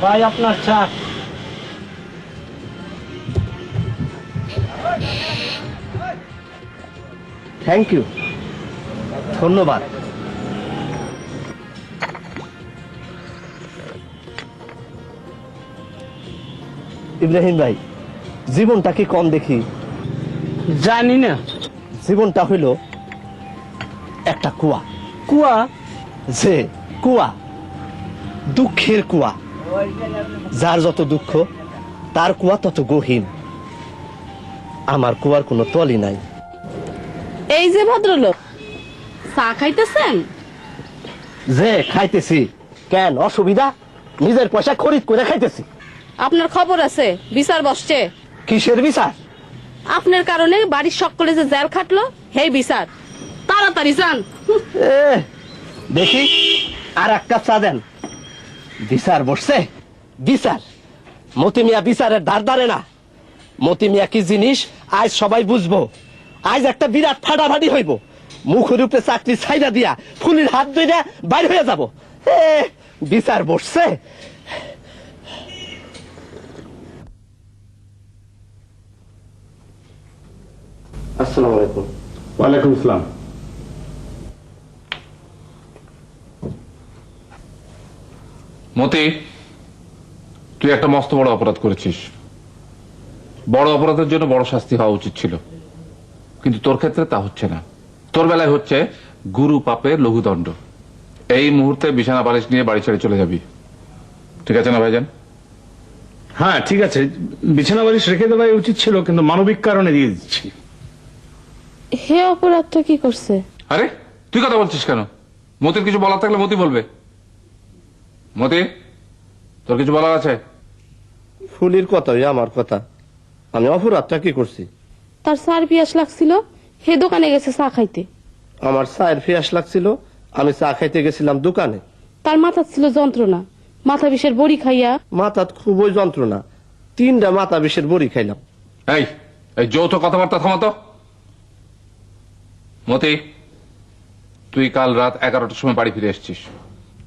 ভাই আপনার চা। থ্যাংক ইউ, ধন্যবাদ। ইব্রাহিম ভাই, জীবনটা কি কম দেখি? জানি না। জীবনটা হইল একটা কুয়া। কুয়া? যে কুয়া, দুঃখের কুয়া। যার যত দুঃখ তার কুয়া তত গহীন। আমার কুয়ার কোনো তলই নাই। এই যে ভদ্রলোক, চা খাইতেছেন? যে খাইতেছি, কেন অসুবিধা? নিজের পয়সা খরিদ করে খাইতেছি। আপনার খবর আছে, বিচার বসছে। কিসের বিচার? আপনার কারণে বাড়ির সকলে যে জেল খাটলো, হে বিচার। তাড়াতাড়ি যান। দেখি আর এক কাপ চা দেন। বিচার বসছে? বিচার? মতি মিয়া বিচারের ধার ধারে না। মতি মিয়া কি জিনিস আজ সবাই বুঝবো। আজ একটা বিরাট ফাটাফাটি হইব। মুখের উপরে চাকরি ছাইরা দিয়া ফুলির হাত ধইরা বাইর হয়ে যাব। বিচার বসছে। আসসালামু আলাইকুম। ওয়ালাইকুম আসসালাম। মতি, তুই একটা মস্ত বড় অপরাধ করেছিস। বড় অপরাধের জন্য বড় শাস্তি হওয়া উচিত ছিল, কিন্তু তোর ক্ষেত্রে তা হচ্ছে না। তোর বেলায় হচ্ছে গুরু পাপের লঘুদণ্ড। এই মুহূর্তে বিছানা বালিশ নিয়ে বাড়ি ছেড়ে চলে যাবি, ঠিক আছে না ভাইজান? হ্যাঁ ঠিক আছে, বিছানা বালিশ রেখে দেওয়াই উচিত ছিল, কিন্তু মানবিক কারণে দিয়ে দিচ্ছি। হে অপরাধটা কি করছে? আরে তুই কথা বলছিস কেন? মতির কিছু বলার থাকলে মতি বলবে। মতি, তোর কিছু বলার আছে? ফুলির কথাই আমার কথা। আমি অপরাধটা কি করছি? তার চার পিয়াস লাগছিল, হে দোকানে গেছে চা খাইতে। আমার চায়ের ফিয়াস লাগছিল, আমি চা খাইতে গেছিলাম দোকানে। তার মাথা ছিল যন্ত্রণা, মাথা বিষের বড়ি খাইয়া। মাথাত খুবই যন্ত্রণা, 3টা মাথা বিষের বড়ি খাইলাম। এই এই যৌথ কথাবার্তা থামাতো। মতি, তুই কাল রাত 11টার সময় বাড়ি ফিরে এসেছিস।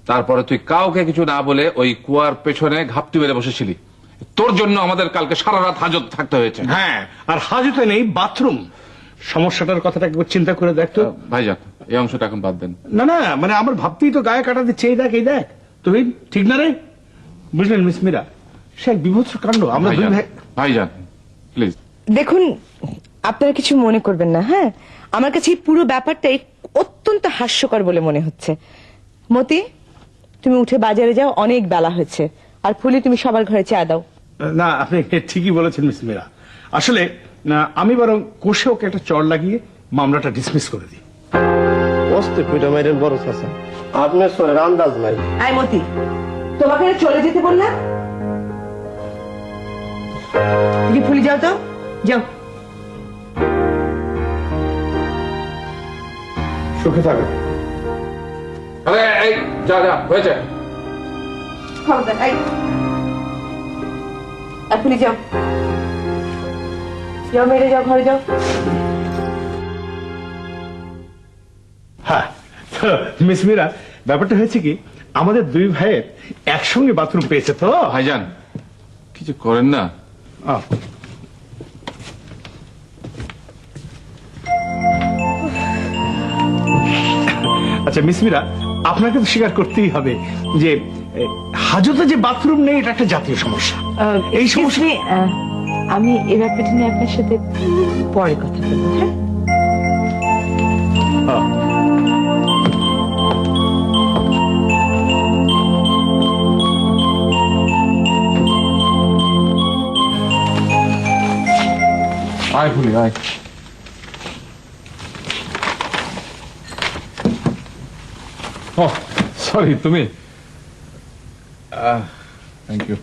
তারপরে তুই কাউকে কিছু না বলে ওই কুয়ার পেছনে ঘাপটি মেরে বসেছিলি। তোর জন্য আমাদের কালকে সারা রাত হাজত থাকতে হয়েছে। হ্যাঁ, আর হাজতে নেই বাথরুম। সমস্যাটার কথাটা একবার চিন্তা করে দেখতো। ভাইজান, এই অংশটা এখন বাদ দেন। না না, মানে আমার ভাবতেই তো গায়ে কাটা দিচ্ছে। এই দেখ, এই দেখ, তুই ঠিক না রে? বুঝলেন মিস মীরা, সে এক বিভৎস কাণ্ড। আমরা দুই ভাই। ভাইজান প্লিজ। দেখুন, আপনারা কিছু মনে করবেন না। হ্যাঁ, আমার কাছে এই পুরো ব্যাপারটাই অত্যন্ত হাস্যকর বলে মনে হচ্ছে। মতি, তুমি উঠে বাজারে যাও, অনেক বেলা হয়েছে। আর ফুলি, তুমি সবার ঘরে চা দাও। না, আপনি ঠিকই বলেছেন মিস মীরা। আসলে আমি বরং কোষে ওকে একটা চড় লাগিয়ে মামলাটা ডিসমিস করে দিই। অস্তে কইটা মাইরেন বড় চাচা, আপনার সরের আন্দাজ নাই। আই মতি, তোমাকে চলে যেতে বললাম। তুমি ফুলি যাও তো, যাও। সুখে থাকো। আরে এই যা যা হয়েছে। খবরদার, এই আর ফুলি যাও, যাও মেরে যাও, ঘরে যাও। হ্যাঁ, তো মিস মীরা, ব্যাপারটা হয়েছে কি, আমাদের দুই ভাইয়ের একসঙ্গে বাথরুম পেয়েছে তো। ভাইজান কিছু করেন না। আচ্ছা মিস মীরা, আপনাকে তো স্বীকার করতেই হবে যে হাজতে যে বাথরুম নেই, এটা একটা জাতীয় সমস্যা। এই সমস্যা আমি এ ব্যাপারটা নিয়ে আপনার সাথে পরে কথা বলবো। হ্যাঁ, আয় ফুলি আয়। ও সরি, তুমি? Thank you.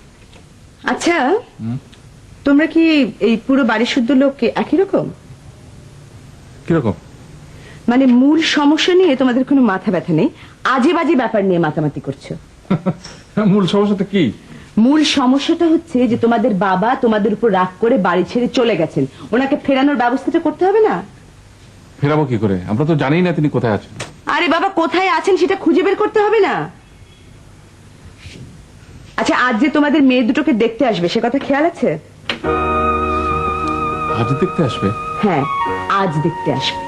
আচ্ছা, তোমরা কি এই পুরো বাড়ির শুদ্ধ লোক একই রকম? কিরকম? মানে মূল সমস্যা নিয়ে তোমাদের কোনো মাথা ব্যথা নেই, আজে বাজে ব্যাপার নিয়ে মাতামাতি করছো। মূল সমস্যাটা কি? মূল সমস্যাটা হচ্ছে যে তোমাদের বাবা তোমাদের উপর রাগ করে বাড়ি ছেড়ে চলে গেছেন। ওনাকে ফেরানোর ব্যবস্থাটা করতে হবে না? ফেরাবো কি করে? আমরা তো জানি না তিনি কোথায় আছেন। আরে বাবা, কোথায় আছেন সেটা খুঁজে বের করতে হবে না? আচ্ছা, আজ যে তোমাদের মেয়ে দুটোকে দেখতে আসবে সে কথা খেয়াল আছে? আজ দেখতে আসবে? হ্যাঁ, আজ দেখতে আসবে।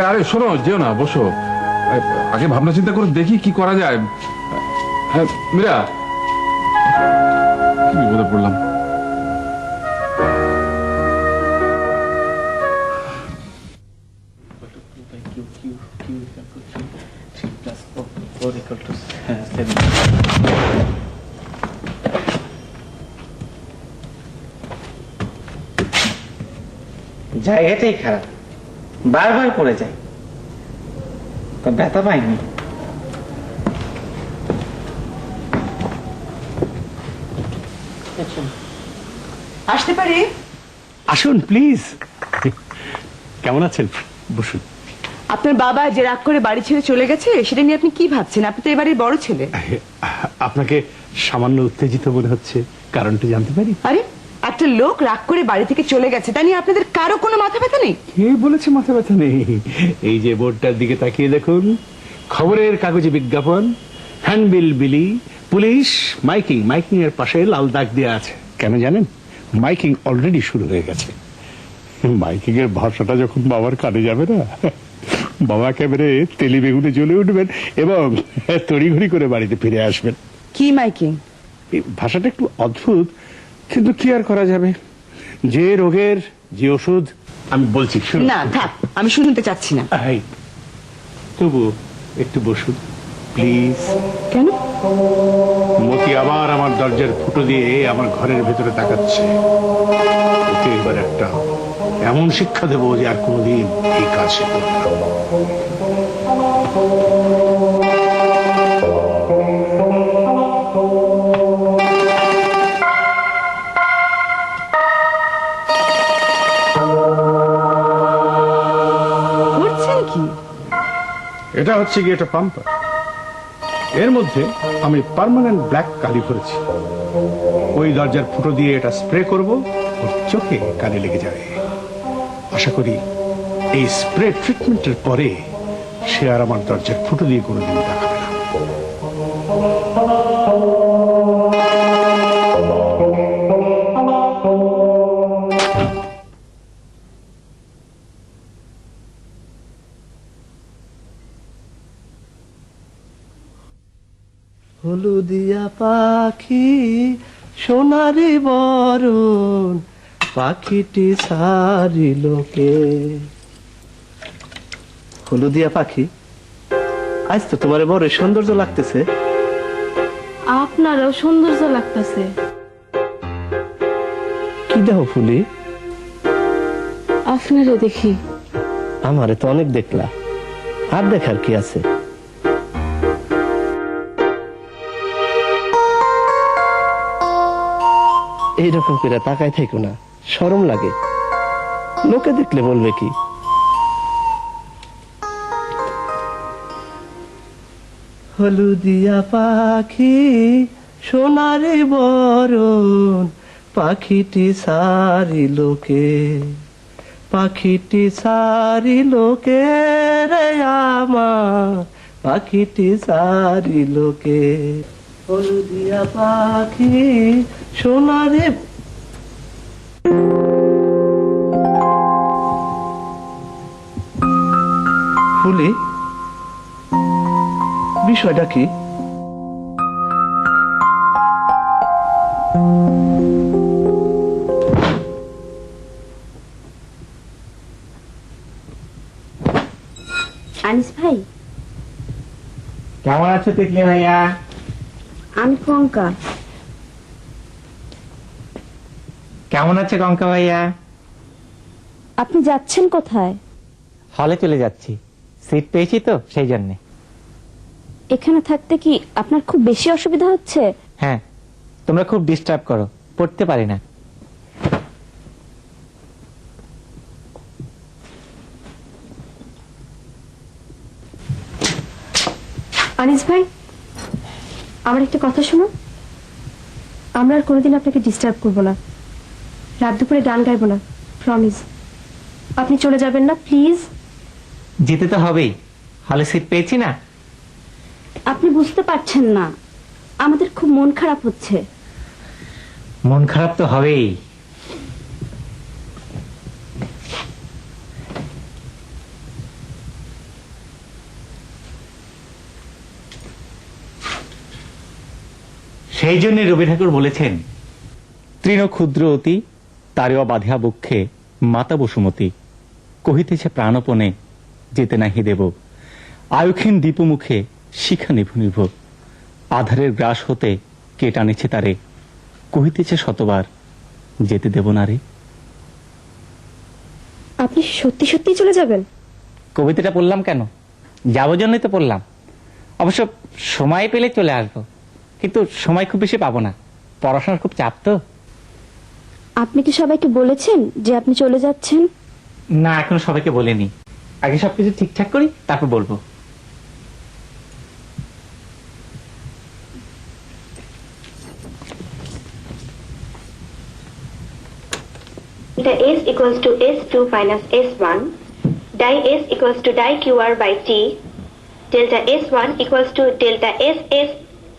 আরে শোনো, যেও না, বসো। আগে ভাবনা চিন্তা করে দেখি কি করা যায়। মীরা, কি বিপদে পড়লাম। জায়গাটাই খারাপ, বারবার পড়ে যায়, তো ব্যথা পাইনি। আসতে পারি? আসুন প্লিজ। কেমন আছেন? বসুন। আপনার বাবা যে রাগ করে বাড়ি ছেড়ে চলে গেছে সেটা নিয়ে আপনি কি ভাবছেন? আপনি তো এবারে বড় ছেলে। আপনাকে সামান্য উত্তেজিত মনে হচ্ছে, কারণটা জানতে পারি? আরে, একটা লোক রাগ করে বাড়ি থেকে চলে গেছে, তা নিয়ে আপনাদের কারো কোনো মাথা ব্যথা নেই? কে বলেছে মাথা ব্যথা নেই? এই যে বোর্ডটার দিকে তাকিয়ে দেখুন, খবরের কাগজে বিজ্ঞাপন, হ্যান্ডবিল বিলি, পুলিশ, মাইকিং। মাইকিং এর পাশে লাল দাগ দেওয়া আছে, কেন জানেন? মাইকিং অলরেডি শুরু হয়ে গেছে। মাইকিং এর ভাষাটা যখন বাবার কানে যাবে না, বাবা একেবারে তেলি বেগুনে জ্বলে উঠবেন এবং তড়িঘড়ি করে বাড়িতে ফিরে আসবেন। কি মাইকিং? এই ভাষাটা একটু অদ্ভুত, কিন্তু কি আর করা যাবে? যে রোগের যে ওষুধ, আমি বলছি শুনুন। না থাক, আমি শুনতে চাচ্ছি না। এই, তবু একটু বসুন প্লিজ। কেন? মতি আবার আমার দরজার ফুটো দিয়ে আমার ঘরের ভেতরে তাকাচ্ছে। ওকে এবার একটা এমন শিক্ষা দেবো যে আর কোনোদিন এই কাজ সে করবে না। করছেন কি? এটা হচ্ছে কি একটা পাম্পার, এর মধ্যে আমি পার্মানেন্ট ব্ল্যাক কালি করেছি। ওই দরজার ফুটো দিয়ে এটা স্প্রে করব, ওর চোখে কানে লেগে যাবে। আশা করি এই স্প্রে ট্রিটমেন্টের পরে সে আর আমার দরজার ফুটো দিয়ে কোনোদিন তাকাবে না। হলুদিয়া পাখি সোনারি বরণ, পাখিটি সারিলোকে। হলুদিয়া পাখি, আজ তো তোমার বড় সৌন্দর্য লাগতেছে। আপনারও সৌন্দর্য লাগতেছে। কি দেহ ফুলি? আপনারে দেখি। আমারে তো অনেক দেখলা, আর দেখার কি আছে? এইরকম করে তাকায় থাকো না, শরম লাগে। লোকে দেখলে বলবে কি? হলুদিয়া পাখি সোনারে বরণ, পাখিটি সারি লোকে, পাখিটি সারি লোকে রে আমার, পাখিটি সারি লোকে। হলুদিয়া পাখি সোনারে। ফুলি, বিষয়টা কি? আনিস ভাই, কেমন আছো তিতলি ভাইয়া? আমি কঙ্কা। কেমন আছে কঙ্কা ভাইয়া? আপনি যাচ্ছেন কোথায়? হলে চলে যাচ্ছি, সিট পেয়েছি তো সেই জন্যে। এখানে থাকতে কি আপনার খুব বেশি অসুবিধা হচ্ছে? হ্যাঁ, তোমরা খুব ডিস্টার্ব করো, পড়তে পারি না। আনিস ভাই, আমার একটা কথা শুনুন। আমরা আর কোনোদিন আপনাকে ডিস্টার্ব করবো না, রাত দুপুরে গান গাইবো না, প্রমিস। আপনি চলে যাবেন না প্লিজ? যেতে তো হবেই, হলে সিট পেয়েছি না। আপনি বুঝতে পারছেন না, আমাদের খুব মন খারাপ হচ্ছে। মন খারাপ তো হবেই। সেই জন্য রবি ঠাকুর বলেছেন, তৃণ ক্ষুদ্র অতি তারেও বাঁধিয়া বক্ষে মাতা বসুমতী, কহিতেছে প্রাণপণে যেতে নাহি দেব, আয়ুক্ষীণ দীপমুখে শিখা নিভু নিভ, আধারের গ্রাস হতে কে টানেছে তারে, কহিতেছে শতবার যেতে দেব না রে। আপনি সত্যি সত্যি চলে যাবেন? কবিতাটা পড়লাম কেন, যাবো জন্যই তো পড়লাম। অবশ্য সময় পেলে চলে আসবো, কিন্তু সময় খুব বেশি পাবো না, পড়াশোনার খুব চাপ তো। আপনি কি সবাইকে বলেছেন যে আপনি চলে যাচ্ছেন? না, এখনো সবাইকে বলিনি, আগে সবকিছু ঠিকঠাক করি তারপর বলবো। Delta S equals to S2 minus S1, di S equals to di QR by T, delta S1 equals to delta SS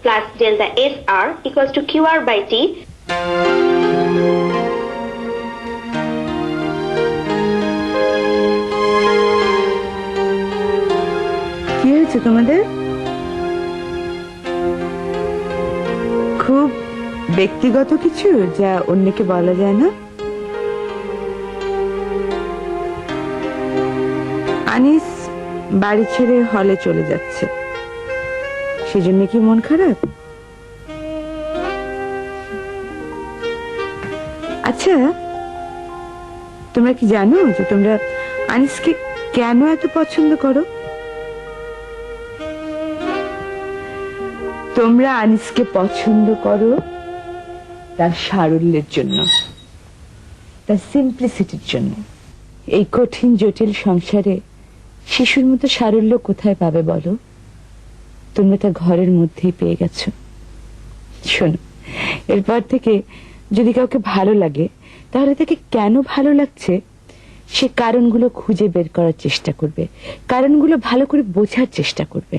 plus delta SR equals to QR by T. কি হয়েছে তোমাদের? খুব ব্যক্তিগত কিছু যা অন্যকে বলা যায় না? আনিস বাড়ি ছেড়ে হলে চলে যাচ্ছে, সেজন্য কি মন খারাপ? আচ্ছা, তোমরা কি জানো যে তোমরা আনিসকে কেন এত পছন্দ করো? তোমরা আনিসকে পছন্দ করো তার সারল্যের জন্য, তার সিম্পলিসিটির জন্য। এই কঠিন জটিল সংসারে শিশুর মতো সারল্য কোথায় পাবে বলো? তোমরা তা ঘরের মধ্যেই পেয়ে গেছো। শোনো, এরপর থেকে যদি কাউকে ভালো লাগে, তাহলে তাকে কেন ভালো লাগছে সে কারণগুলো খুঁজে বের করার চেষ্টা করবে, কারণগুলো ভালো করে বোঝার চেষ্টা করবে।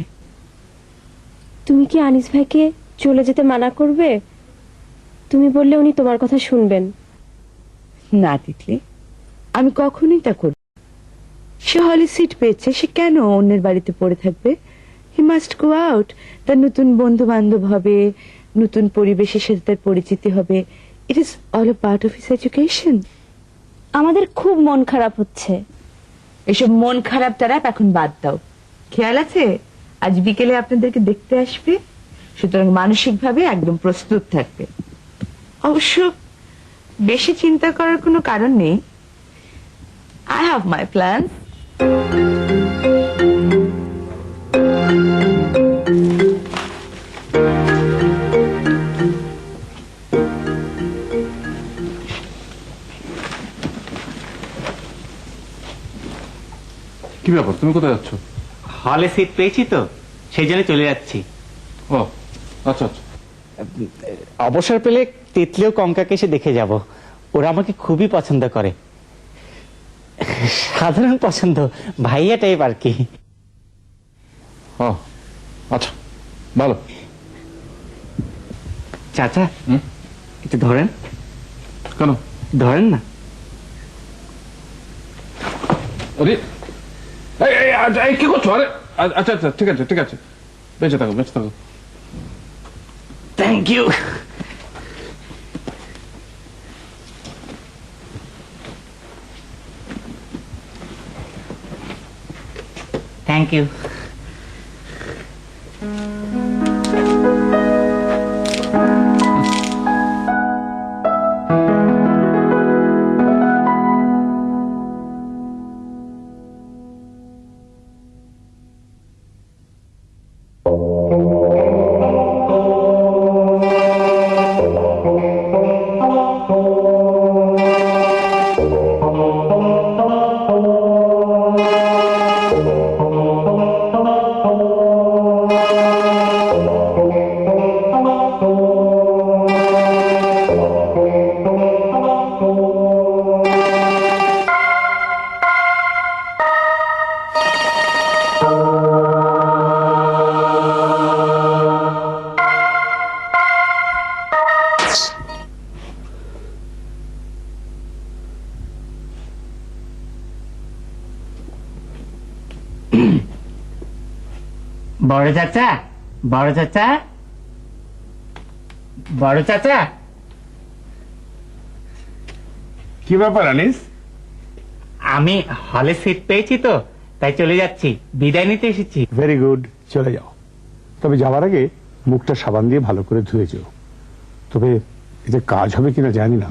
তুমি কি আনিস ভাইকে চলে যেতে মানা করবে? তুমি বললে উনি তোমার কথা শুনবেন। না তিতলি, আমি কখনোই তা করব। সে হলে সিট পেয়েছে, সে কেন অন্যের বাড়িতে পড়ে থাকবে? হি মাস্ট গো আউট, তার নতুন বন্ধু বান্ধব হবে, নতুন পরিবেশের সাথে তার পরিচিতি হবে। It is all a part of his education. আমাদের খুব মন খারাপ হচ্ছে। এসব মন খারাপ টারাপ এখন বাদ দাও। খেয়াল আছে আজ বিকেলে আপনাদেরকে দেখতে আসবে, সুতরাং মানসিকভাবে একদম প্রস্তুত থাকবে। অবশ্য বেশি চিন্তা করার কোনো কারণ নেই। I have my plans. কি ব্যাপার, তুমি কোথায় যাচ্ছ? হলে সিট পেয়েছি তো, সেই জন্য চলে যাচ্ছি। ও আচ্ছা আচ্ছা। অবসর পেলে তিতলিও কঙ্কাকে এসে দেখে যাব। ওরা আমাকে খুবই পছন্দ করে, সাধারণ পছন্দ, ভাইয়া টাইপ আর কি। ও আচ্ছা, ভালো। চাচা, একটু ধরেন। কেন? ধরেন না। আরে এই কি করছো? আরে আচ্ছা আচ্ছা, ঠিক আছে ঠিক আছে, বেঁচে থাকো বেঁচে থাকো। Thank you. Thank you. বড় চাচা, বড় চাচা, বড় চাচা। কি ব্যাপার আনিস? আমি হলে সিট পেয়েছি তো, তাই চলে যাচ্ছি, বিদায় নিতে এসেছি। ভেরি গুড, চলে যাও। তবে যাওয়ার আগে মুখটা সাবান দিয়ে ভালো করে ধুয়ে যেও। তবে এতে কাজ হবে কিনা জানি না,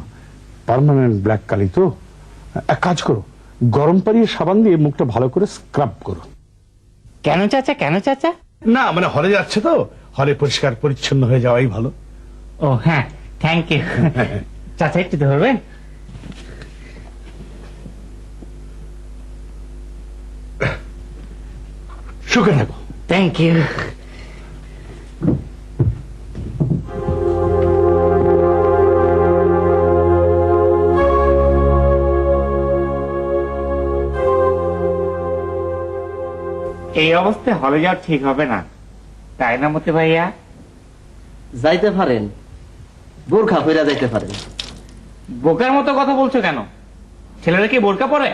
পার্মানেন্ট ব্ল্যাক কালি তো। এক কাজ করো, গরম পানিয়ে সাবান দিয়ে মুখটা ভালো করে স্ক্রাব করো। কেন চাচা, কেন চাচা? না মানে হলে যাচ্ছে তো, হলে পরিষ্কার পরিচ্ছন্ন হয়ে যাওয়াই ভালো। ও হ্যাঁ, থ্যাংক ইউ। চাচা একটু ধরবেন? সুখে থাকো। Thank you. এই অবস্থায় হলে যাওয়া ঠিক হবে না, তাই না মতে ভাইয়া? যাইতে পারেন, বোরখা পইরা যাইতে পারেন। বোকার মতো কথা বলছো কেন? ছেলেরা কি বোরকা পরে?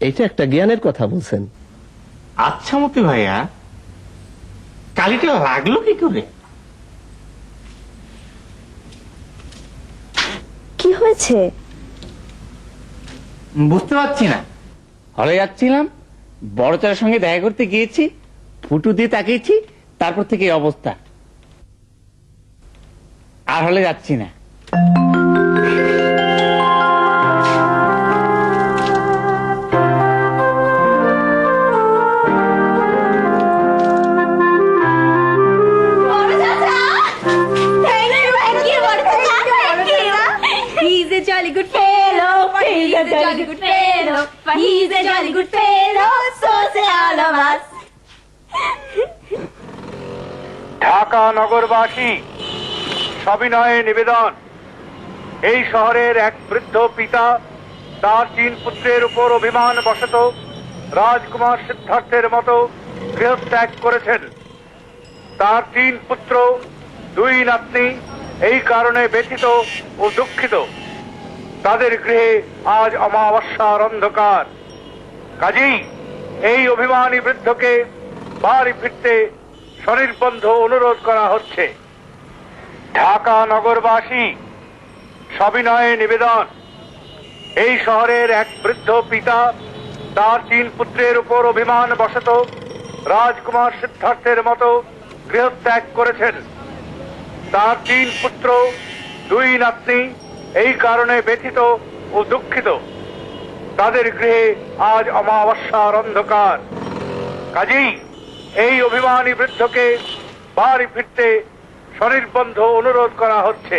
এইটা একটা জ্ঞানের কথা বলছেন। আচ্ছা মতি ভাইয়া, কালিটা লাগলো কি করে? কি হয়েছে? বুঝতে পারছি না। হলে যাচ্ছিলাম, বড় চাচার সঙ্গে দেখা করতে গিয়েছি, ফুটু দিয়ে তাকিয়েছি, তারপর থেকে এই অবস্থা। আর হলে যাচ্ছি না। He's a jolly good fellow. He's a jolly good fellow. He's a jolly good fellow. So say all of us. Dhaka নগরবাসী সবিনয়ে নিবেদন, এই শহরের এক বৃদ্ধ পিতা তার 3 পুত্রের উপর অভিমান বশত রাজকুমার সিদ্ধার্থের মতো গৃহত্যাগ করেছেন। তার 3 পুত্র 2 নাতনি এই কারণে ব্যথিত ও দুঃখিত। তাদের গৃহে আজ অমাবস্যার অন্ধকার। কাজেই এই অভিমানী বৃদ্ধকে বাড়ি ফিরতে স্বনির্বন্ধ অনুরোধ করা হচ্ছে। ঢাকা নগরবাসী সবিনয়ে নিবেদন, এই শহরের এক বৃদ্ধ পিতা তার 3 পুত্রের উপর অভিমান বশত রাজকুমার সিদ্ধার্থের মতো গৃহত্যাগ করেছেন। তার 3 পুত্র 2 নাতনি এই কারণে ব্যথিত ও দুঃখিত। তাদের গৃহে আজ অমাবস্যার অন্ধকার। কাজেই এই অভিমানী বৃদ্ধকে বাড়ি ফিরতে স্বনির্বন্ধ অনুরোধ করা হচ্ছে।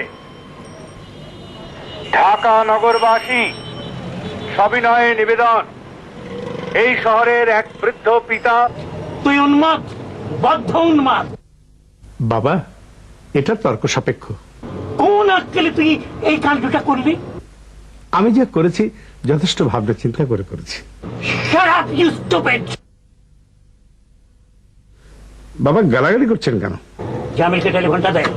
ঢাকা নগরবাসী সবিনয়ে নিবেদন, এই শহরের এক বৃদ্ধ পিতা। তুই উন্মাদ, বদ্ধ উন্মাদ। বাবা, এটা তর্ক সাপেক্ষ। কোন আক্কেলে তুই এই কাণ্ডটা করলি? আমি যা করেছি যথেষ্ট ভাবনা চিন্তা করে করেছি। বাবা গালাগালি করছেন কেন? জামিলকে টেলিফোনটা দেয়।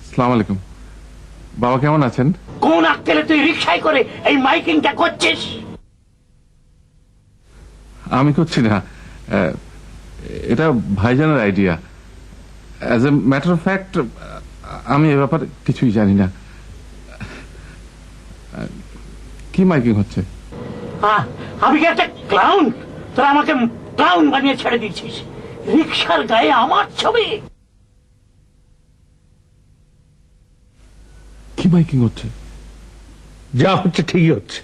আসসালামু আলাইকুম। বাবা কেমন আছেন? কোন আক্কেলে তুই রিকশায় করে এই মাইকিংটা করছিস? আমি করছি না, এটা ভাইজানের idea. As a matter of fact আমি এ ব্যাপারে কিছুই জানি না। কি মাইকিং হচ্ছে? আমি কি একটা ক্লাউন? তোরা আমাকে ক্লাউন বানিয়ে ছেড়ে দিচ্ছিস। রিকশার গায়ে আমার ছবি। কি মাইকিং হচ্ছে? যা হচ্ছে ঠিকই হচ্ছে।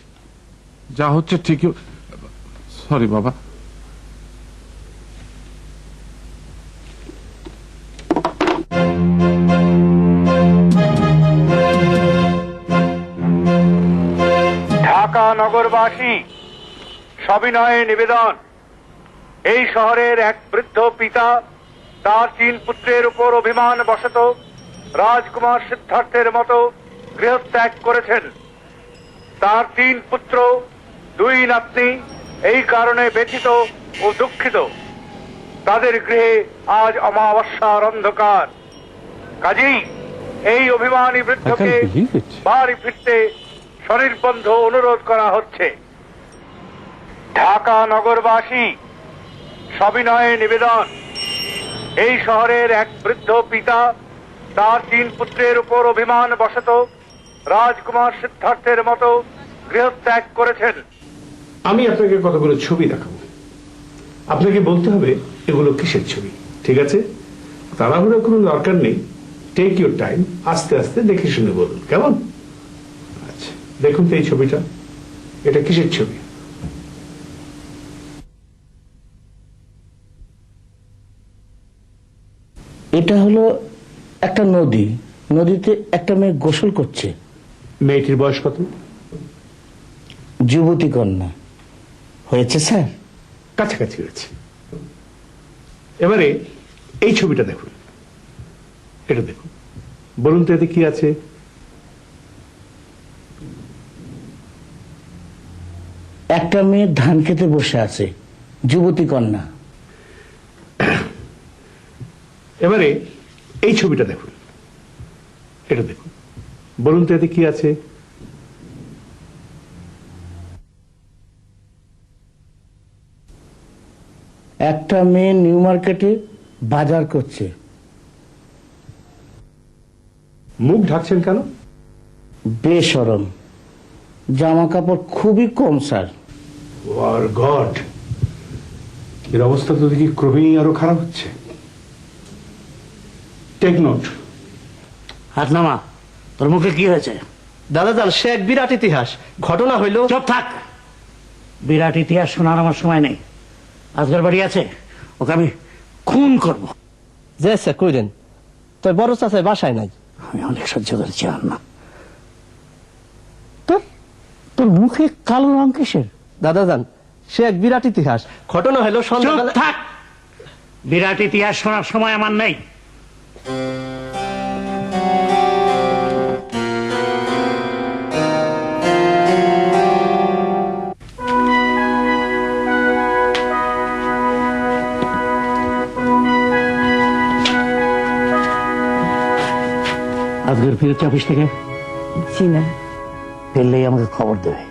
যা হচ্ছে ঠিকই। সরি বাবা। ঢাকা নগরবাসী সবিনয়ে নিবেদন, এই শহরের এক বৃদ্ধ পিতা তার 3 পুত্রের উপর অভিমান বশত রাজকুমার সিদ্ধার্থের মতো গৃহত্যাগ করেছেন। তার 3 পুত্র 2 নাতনি এই কারণে ব্যথিত ও দুঃখিত। তাদের গৃহে আজ অমাবস্যার অন্ধকার। কাজেই এই অভিমানী বৃদ্ধকে বাড়ি ফিরতে সনির্বন্ধ অনুরোধ করা হচ্ছে। ঢাকা নগরবাসী সবিনয়ে নিবেদন, এই শহরের এক বৃদ্ধ পিতা তার 3 পুত্রের উপর অভিমান বশত রাজকুমার সিদ্ধার্থের মতো গৃহত্যাগ করেছেন। আমি আপনাকে কতগুলো ছবি দেখাবো, আপনাকে বলতে হবে এগুলো কিসের ছবি। ঠিক আছে? তাড়াহুড়ো কোনো দরকার নেই, টেক ইউর টাইম, আস্তে আস্তে দেখে শুনে বলুন, কেমন? আচ্ছা, দেখুন তো এই ছবিটা, এটা কিসের ছবি? এটা হলো একটা নদী, নদীতে একটা মেয়ে গোসল করছে। মেয়েটির বয়স কত? যুবতী কন্যা। হয়েছে স্যার? কাছাকাছি হয়েছে। এবারে এই ছবিটা দেখুন, এটা দেখুন, বলুন তো এতে কি আছে? একটা মেয়ে ধান খেতে বসে আছে, যুবতী কন্যা। এবারে এই ছবিটা দেখুন, এটা দেখুন, বলুন তো এতে কি আছে? একটা মেয়ে নিউ মার্কেটে বাজার করছে। মুখ ঢাকছেন কেন? বেশরম, জামা কাপড় খুবই কম স্যার। ওয়ার গড, এর অবস্থা তো দেখি ক্রমেই আরো খারাপ হচ্ছে। Take note. হাত নামা, তোর মুখে কি হয়েছে? দাদা যান, সে এক বিরাট ইতিহাস। ঘটনা হইল। চুপ থাক, বিরাট ইতিহাস শোনার আমার সময় নেই। আজকের বাড়ি আছে, ওকে আমি খুন করব। যে সে কইরেন, তোর বড় চাচা বাসায় নাই। আমি অনেক সহ্য করেছি, আর না। তোর মুখে কালো রং কিসের? দাদা যান, সে এক বিরাট ইতিহাস। ঘটনা হইল চুপ সন্ধ্যাবেলা। থাক, বিরাট ইতিহাস শোনার সময় আমার নেই। আজকের ফিরেছে অফিস থেকে? জি না। ফিরলেই আমাকে খবর দেবে,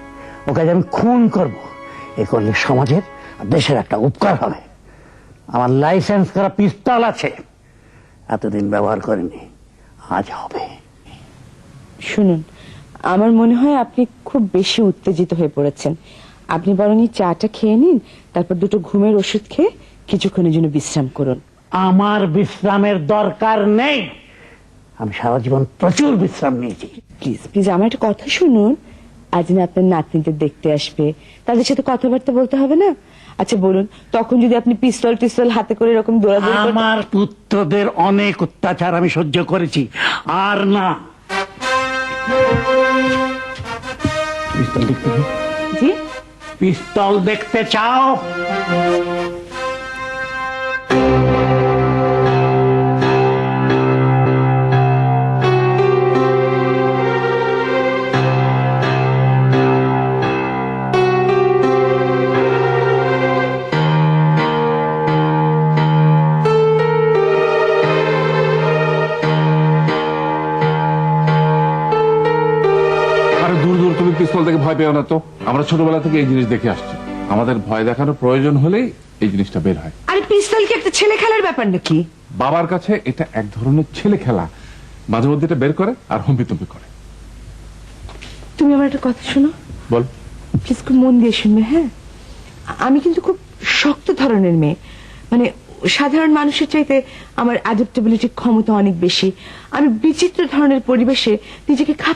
ওকে আজ আমি খুন করব। এ করলে সমাজের আর দেশের একটা উপকার হবে। আমার লাইসেন্স করা পিস্তল আছে, এতদিন ব্যবহার করিনি, আজ হবে। শুনুন, আমার মনে হয় আপনি খুব বেশি উত্তেজিত হয়ে পড়েছেন। আপনি বরং এই চাটা খেয়ে নিন, তারপর 2টো ঘুমের ওষুধ খেয়ে কিছুক্ষণের জন্য বিশ্রাম করুন। আমার বিশ্রামের দরকার নেই, আমি সারা জীবন প্রচুর বিশ্রাম নিয়েছি। প্লিজ প্লিজ আমার একটা কথা শুনুন। আজ না আপনার নাতনিদের দেখতে আসবে, তাদের সাথে কথাবার্তা বলতে হবে না? আচ্ছা বলুন, তখন যদি আপনি পিস্তল হাতে করে এরকম দৌড়াদৌড়ি করতেন? আমার পুত্রদের অনেক অত্যাচার আমি সহ্য করেছি, আর না। পিস্তল দেখতে চাও? জি, পিস্তল দেখতে চাও? আরে দূর দূর, তুমি পিস্তল দেখে ভয় পেও না তো। আমরা ছোটবেলা থেকে এই জিনিস দেখে আসছি। আমাদের ভয় দেখানোর প্রয়োজন হলেই এই জিনিসটা বের হয়। আরে পিস্তল কি একটা ছেলে খেলার ব্যাপার নাকি? বাবার কাছে এটা এক ধরনের ছেলে খেলা, মাঝে মধ্যে এটা বের করে আর হম্বিতম্বি করে। তুমি আমার একটা কথা শোনো, বল। প্লিজ খুব মন দিয়ে শুনবে। হ্যাঁ, আমি কিন্তু খুব শক্ত ধরনের মেয়ে, মানে সাধারণ মানুষের চাইতে আমার অ্যাডাপ্টেবিলিটি ক্ষমতা অনেক বেশি। আমি বিচিত্র ধরনের পরিবেশে নিজেকে খাপ